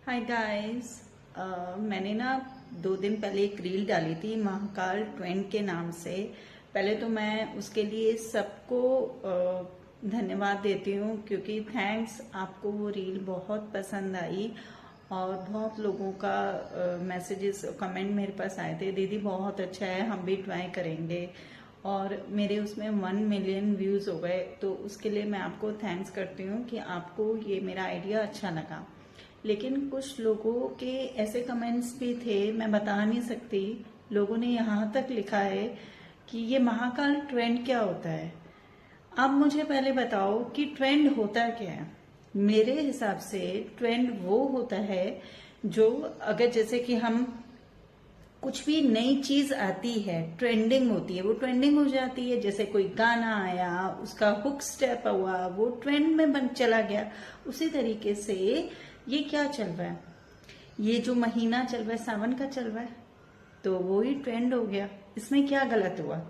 Hi guys. मैंने ना 2 दिन पहले एक रील डाली थी महाकाल ट्रेंड के नाम से। पहले तो मैं उसके लिए सबको धन्यवाद देती हूँ क्योंकि थैंक्स, आपको वो रील बहुत पसंद आई और बहुत लोगों का मैसेजेस कमेंट मेरे पास आए थे, दीदी बहुत अच्छा है, हम भी ट्राई करेंगे। और मेरे उसमें 1 मिलियन व्यूज़ हो गए, तो उसके लिए मैं आपको थैंक्स करती हूँ कि आपको ये मेरा आइडिया अच्छा लगा। लेकिन कुछ लोगों के ऐसे कमेंट्स भी थे, मैं बता नहीं सकती। लोगों ने यहाँ तक लिखा है कि ये महाकाल ट्रेंड क्या होता है। अब मुझे पहले बताओ कि ट्रेंड होता क्या है। मेरे हिसाब से ट्रेंड वो होता है जो, अगर जैसे कि हम कुछ भी नई चीज आती है, ट्रेंडिंग होती है, वो ट्रेंडिंग हो जाती है। जैसे कोई गाना आया, उसका हुक स्टेप हुआ, वो ट्रेंड में बन चला गया। उसी तरीके से ये क्या चल रहा है, ये जो महीना चल रहा है सावन का चल रहा है, तो वो ही ट्रेंड हो गया। इसमें क्या गलत हुआ?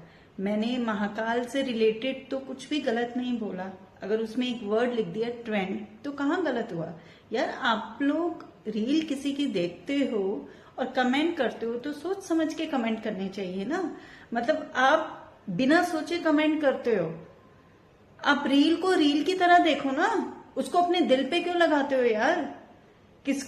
मैंने महाकाल से रिलेटेड तो कुछ भी गलत नहीं बोला। अगर उसमें एक वर्ड लिख दिया ट्रेंड, तो कहाँ गलत हुआ? यार, आप लोग रील किसी की देखते हो और कमेंट करते हो तो सोच समझ के कमेंट करने चाहिए ना। मतलब आप बिना सोचे कमेंट करते हो। आप रील को रील की तरह देखो ना, उसको अपने दिल पे क्यों लगाते हो यार?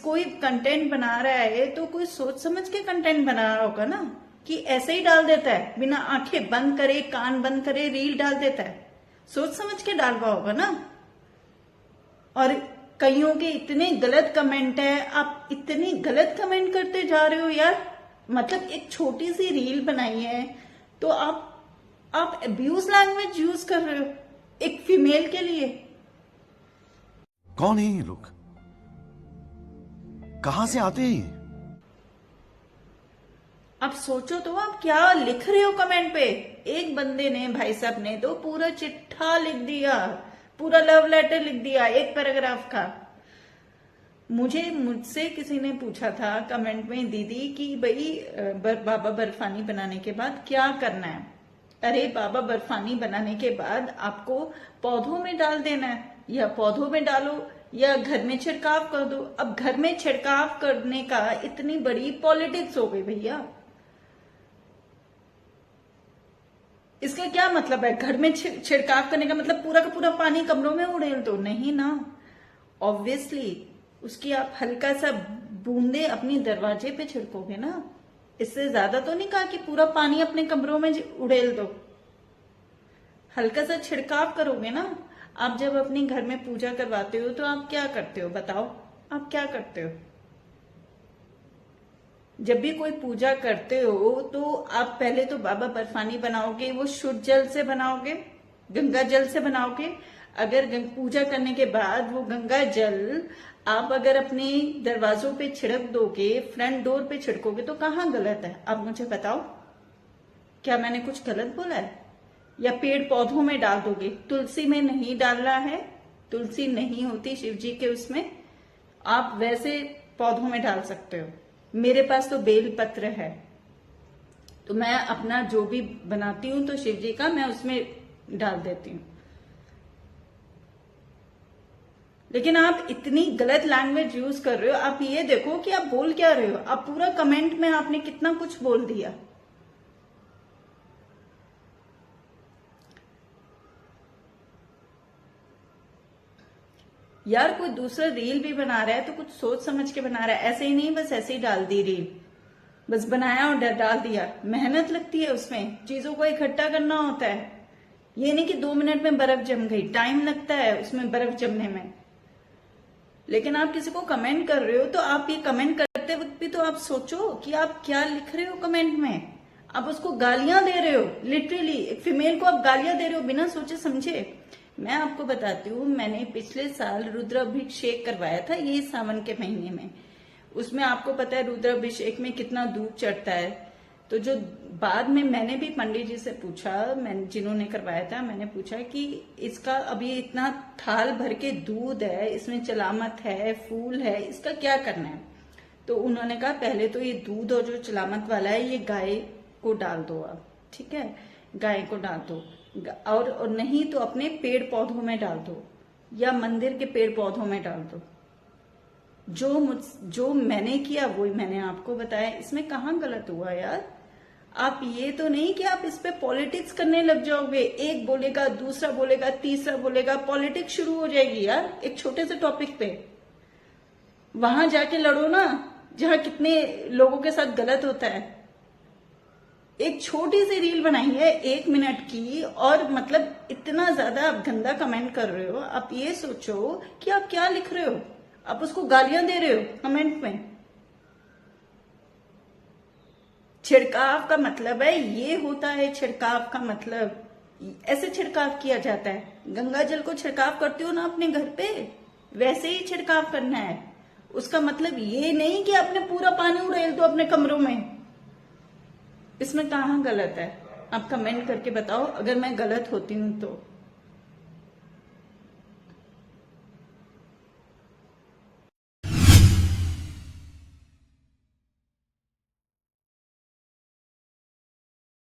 कोई कंटेंट बना रहा है तो कोई सोच समझ के कंटेंट बना रहा होगा ना, कि ऐसे ही डाल देता है बिना आंखें बंद करे कान बंद करे रील डाल देता है। सोच समझ के डाल रहा होगा ना। और कईयों के इतने गलत कमेंट है, आप इतने गलत कमेंट करते जा रहे हो यार। मतलब एक छोटी सी रील बनाई है तो आप अब्यूज लैंग्वेज यूज कर रहे हो एक फीमेल के लिए। कौन है ये लोग? कहां से आते हैं ये? अब सोचो तो, आप क्या लिख रहे हो कमेंट पे। एक बंदे ने, भाई साहब ने तो पूरा चिट्ठा लिख दिया, पूरा लव लेटर लिख दिया एक पैराग्राफ का। मुझसे किसी ने पूछा था कमेंट में, दीदी कि भाई बाबा बर्फानी बनाने के बाद क्या करना है। अरे बाबा बर्फानी बनाने के बाद आपको पौधों में डाल देना है, या पौधों में डालो या घर में छिड़काव कर दो। अब घर में छिड़काव करने का इतनी बड़ी पॉलिटिक्स हो गई भैया। इसका क्या मतलब है? घर में छिड़काव करने का मतलब पूरा का पूरा पानी कमरों में उड़ेल दो? नहीं ना। ऑब्वियसली उसकी आप हल्का सा बूंदे अपनी दरवाजे पे छिड़कोगे ना। इससे ज्यादा तो नहीं कहा कि पूरा पानी अपने कमरों में उड़ेल दो। हल्का सा छिड़काव करोगे ना। आप जब अपने घर में पूजा करवाते हो तो आप क्या करते हो बताओ? आप क्या करते हो? जब भी कोई पूजा करते हो तो आप पहले तो बाबा बर्फानी बनाओगे, वो शुद्ध जल से बनाओगे, गंगा जल से बनाओगे। अगर पूजा करने के बाद वो गंगा जल आप अगर अपने दरवाजों पे छिड़क दोगे, फ्रंट डोर पे छिड़कोगे, तो कहाँ गलत है? आप मुझे बताओ, क्या मैंने कुछ गलत बोला है? या पेड़ पौधों में डाल दोगे? तुलसी में नहीं डालना है, तुलसी नहीं होती शिव जी के उसमें, आप वैसे पौधों में डाल सकते हो। मेरे पास तो बेल पत्र है, तो मैं अपना जो भी बनाती हूँ तो शिव जी का मैं उसमें डाल देती हूँ। लेकिन आप इतनी गलत लैंग्वेज यूज कर रहे हो। आप ये देखो कि आप बोल क्या रहे हो। आप पूरा कमेंट में आपने कितना कुछ बोल दिया। यार, कोई दूसरा रील भी बना रहा है तो कुछ सोच समझ के बना रहा है, ऐसे ही नहीं बस ऐसे ही डाल दी रील, बस बनाया और डाल दिया। मेहनत लगती है उसमें, चीजों को इकट्ठा करना होता है। ये नहीं कि 2 मिनट में बर्फ जम गई, टाइम लगता है उसमें बर्फ जमने में। लेकिन आप किसी को कमेंट कर रहे हो तो आप ये कमेंट करते वक्त भी तो आप सोचो कि आप क्या लिख रहे हो कमेंट में। आप उसको गालियां दे रहे हो, लिटरली एक फीमेल को आप गालियां दे रहे हो बिना सोचे समझे। मैं आपको बताती हूँ, मैंने पिछले साल रुद्राभिषेक करवाया था ये सावन के महीने में। उसमें आपको पता है रुद्राभिषेक में कितना दूध चढ़ता है। तो जो बाद में मैंने भी पंडित जी से पूछा, मैंने जिन्होंने करवाया था, मैंने पूछा कि इसका अभी इतना थाल भर के दूध है, इसमें चलामत है, फूल है, इसका क्या करना है? तो उन्होंने कहा पहले तो ये दूध और जो चलामत वाला है ये गाय को डाल दो आप, ठीक है, गाय को डाल दो। और नहीं तो अपने पेड़ पौधों में डाल दो, या मंदिर के पेड़ पौधों में डाल दो। जो मैंने किया वही मैंने आपको बताया, इसमें कहाँ गलत हुआ यार। आप ये तो नहीं कि आप इस पे पॉलिटिक्स करने लग जाओगे, एक बोलेगा दूसरा बोलेगा तीसरा बोलेगा, पॉलिटिक्स शुरू हो जाएगी यार एक छोटे से टॉपिक पे। वहां जाके लड़ो ना जहां कितने लोगों के साथ गलत होता है। एक छोटी सी रील बनाई है 1 मिनट की और मतलब इतना ज्यादा आप गंदा कमेंट कर रहे हो। आप ये सोचो कि आप क्या लिख रहे हो, आप उसको गालियां दे रहे हो कमेंट में। छिड़काव का मतलब है ये होता है, छिड़काव का मतलब ऐसे छिड़काव किया जाता है। गंगा जल को छिड़काव करते हो ना अपने घर पे, वैसे ही छिड़काव करना है। उसका मतलब ये नहीं कि आपने पूरा पानी उड़ेल दो अपने कमरों में। इसमें कहाँ गलत है? आप कमेंट करके बताओ अगर मैं गलत होती हूं तो।